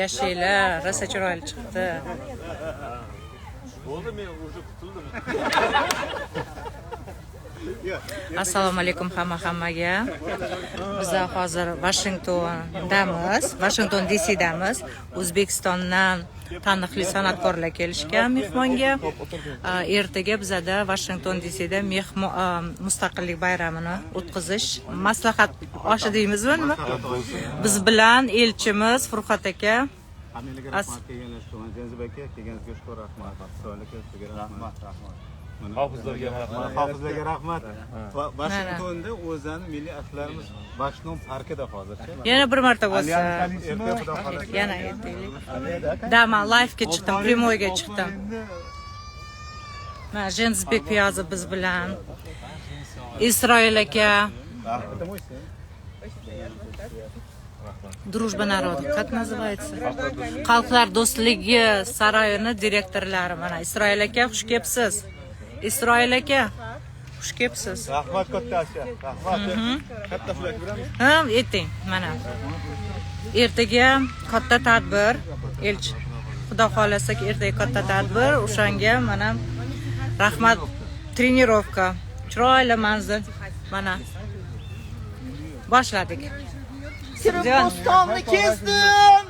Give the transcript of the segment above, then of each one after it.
Yashaylar, rosa chiroyli chiqdi. Bo'ldi, men уже qutuldim. Assalomu alaykum hammaga. Biz hozir Washingtondamiz, Washington DC'damiz. O'zbekistondan taniqli san'atkorlar kelishgan mehmonga. Ertaga bizada Washington DC'da mustaqillik bayramini o'tkazish maslahat oshi deymizmi nima? Biz bilan elchimiz Furqat aka. Hofizlarga rahmat. Washingtonda o'zani milliy asllarimiz Washington parkida hozircha. Yana bir marta bo'lsa. Yana aytaylik. Da, men live-ga chiqdim, prямойga chiqdim. Mana Jensbek Piyazov biz bilan. Isroil aka. Дружба народов, как называется? Xalqlar do'stligi saroyini direktorlari mana Isroil aka, xush kelibsiz. Isroil aka, xush kelibsiz. Rahmat katta aka. Rahmat. Katta pulak beramiz. Ha, ayting, mana. Ertaga katta tadbir, elchi. Xudo xolasa ertaga katta tadbir, o'shanga mana rahmat trenirovka, chiroyli manzil. Mana. Boshladik. Kirib bo'stonni kezdim,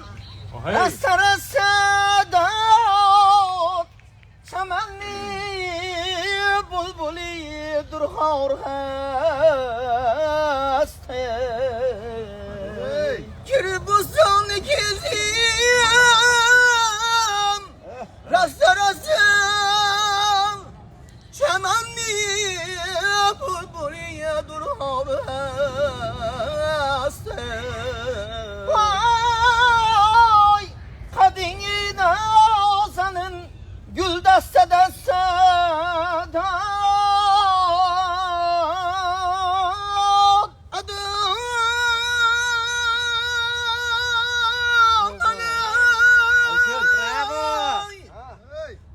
asarasadan chamanni bulbuli durxor hasta. Kirib bo'stonni kezdim, asarasadan chamanni bulbuli durxor hasta. Vay kadini nazanın gül dastada sadat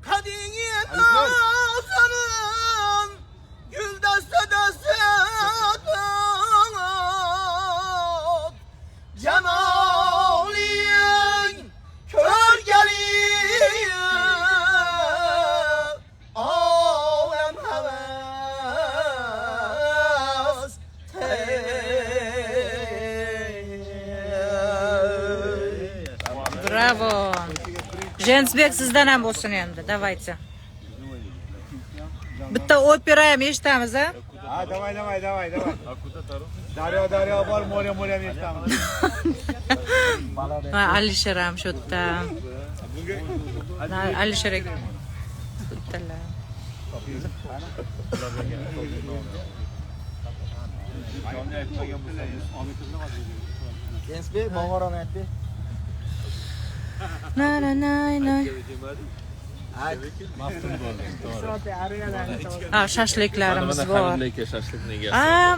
kadini nazanın gül dastada sadat Cemalin kör geliyor alem heves Bravo. Jensbek sizdan ham bo'lsin endi, davaychi. Bitta opera ham eshitamiz, ha? Ha, davay. Daryo bor, mo'rya ham eshitamiz. Va Alisher ham shu yerda. Alisher aka. Bittalar. Jensbek bog'oron aytdi. Na. Maftun bo'ldi. Ha, shashliklarimiz bor.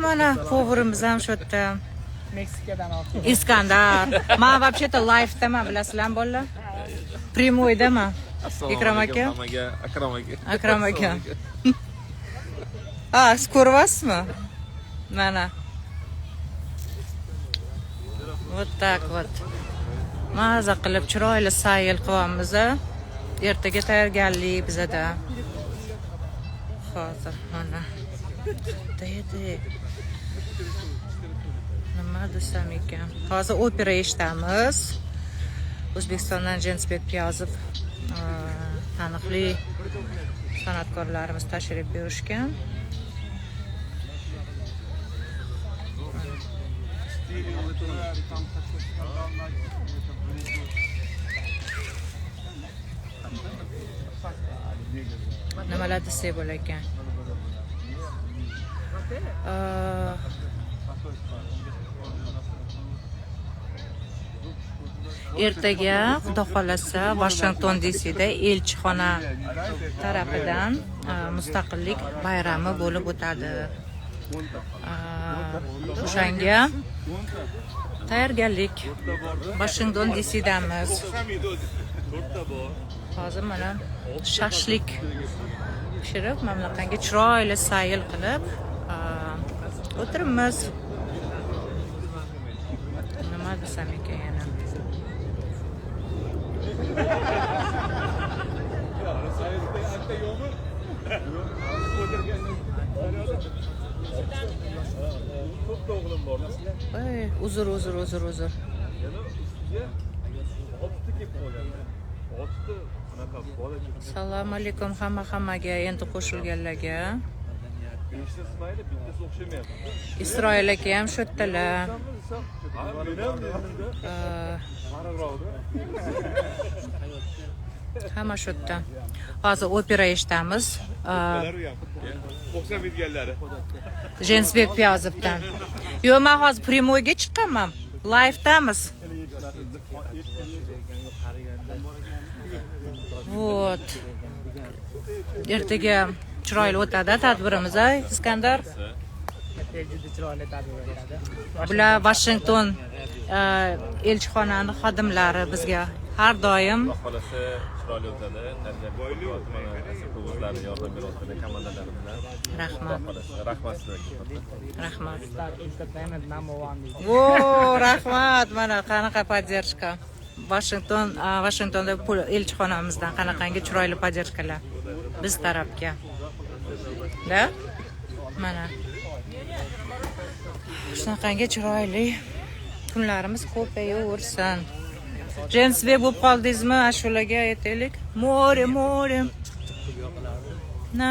Mana povurimiz ham shu yerda. Meksikadan olib. Iskandar. Men вообще-то live-daman, bilasizlar bolalar. Prямойdaman. Ikrom aka. Akram aka. Ha, siz ko'ryapsizmi? Mana. Вот так вот. Maza qilib chiroyli sayil qilyapmiz. Ertaga tayyorgarlik bizada. Hozir mana. Deydi. Nima desam ekan? Hozir opera eshitamiz. O'zbekistondan Jensbek Piyazov taniqli san'atkorlarimiz tashrif buyurishgan. Nimalar desak bo'lar ekan? Ertaga Xudo xolasa Washington DC'da elchixona tarafidan mustaqillik bayrami bo'lib o'tadi. O'shanga tayyorgarlik. Washington DC'damiz. Hozir mana shashlik pishirib, mamlakatga chiroyli sayil qilib o'tiribmiz. bilsam ekan yana. Ey, uzr. Assalomu alaykum hammaga, endi qo'shilganlarga. Isroil aka ham shu yerdalar. Hamma shu yerda. Hozir opera eshitamiz. Jensbek Piyazovdan. Yo'q, men hozir primoyga chiqqanman. Live'damiz. Вот. Ertaga chiroyli o'tadi tadbirimiz, Iskandar. Juda chiroyli tadbir bo'ladi. Bular Washington elchixonasi xodimlari bizga har doim Xolasi chiroyli o'tadi. Narga yordam berayotgan komandalari bilan. rahmat. Rahmat sizlarga. Rahmat. Entertainment number 1 deydi. Vo, rahmat. Mana qanaqa podдержка. Washingtonda elchixonamizdan qanaqangi chiroyli podдержкаlar biz tarafga. Da? Mana. Shunaqangi chiroyli kunlarimiz ko'payaversin. Jensbek bo'lib qoldingizmi? Ashulaga aytaylik. More. Na.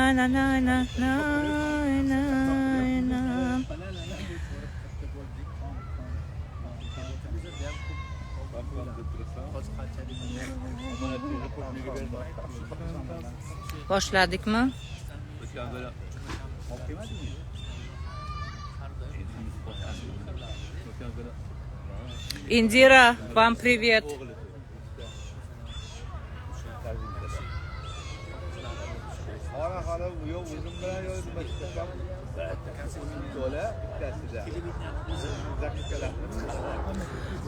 Boshladikmi? Indira, вам привет.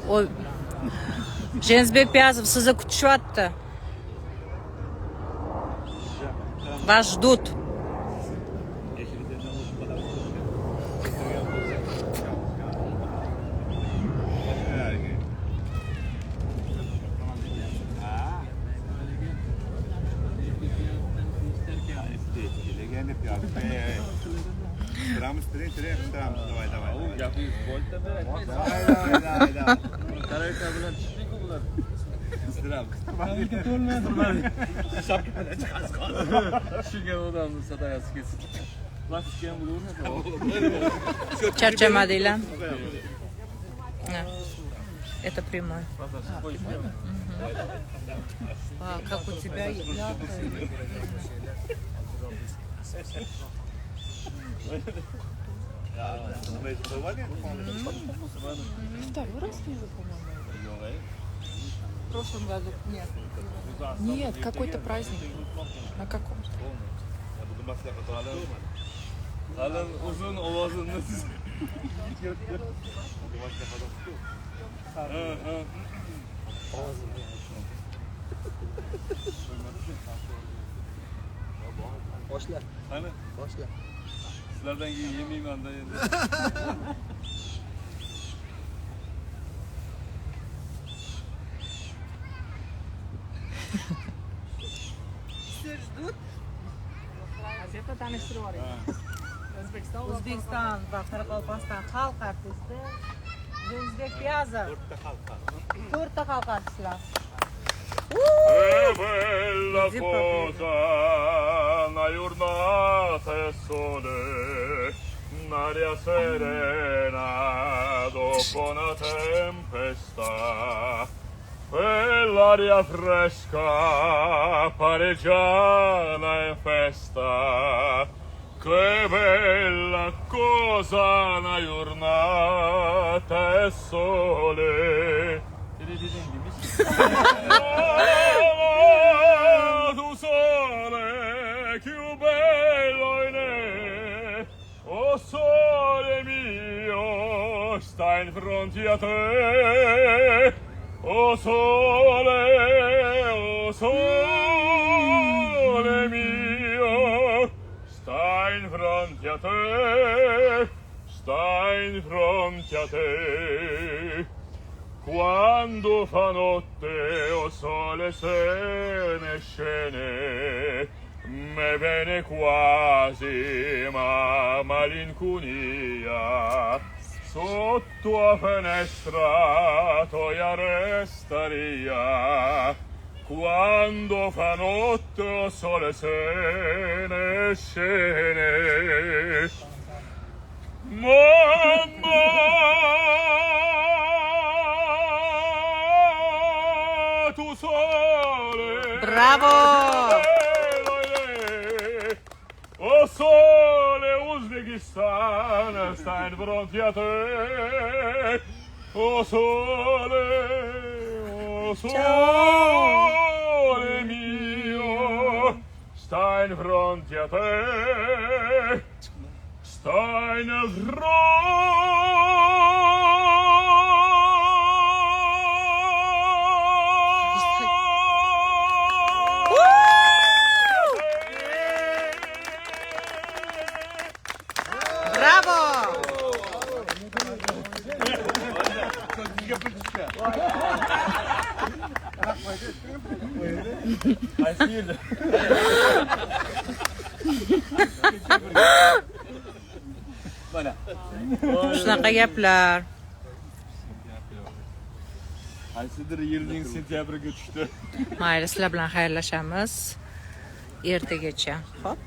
Oy. Jensbek Piyazov sizni kutishyapti. Вас ждут. Charchamadinglar? Это прямой. Как у тебя Второй раз вижу, по-моему. В прошлом году. Нет, какой-то праздник. На каком? Alın uzun ovozini Boshla. Qani? Boshla. Sizlardan keyin yemayman-da endi. Gazeta tanishtirib yuboring. O'zbekiston va Qoraqalpog'iston xalq artisti Jensbek Piyazov. 4 ta xalq artistlar. Bella cosa una giornata e sole, un'aria serena dopo una tempesta, quell'aria fresca pareggiana e festa, che bella cosa una giornata e sole. Tu sole più bello in me, oh sole mio, sta in fronte a te, oh sole mio, sta in fronte a te, sta in fronte a te. Quando fa notte o sole se ne scene, me viene quasi ma malinconia. Sotto a finestra toia restaria. Quando fa notte o sole se ne scene. Mamma, tu sole. Bravo! O sole Uzbekistan sta in fronte a te. O sole mio, sta in fronte a te. Sta in Bravo! Shunaqa gaplar. Qaysidir yilning sentyabriga tushdi. Mayli, sizlar bilan xayrlashamiz. Ertagacha. Xo'p.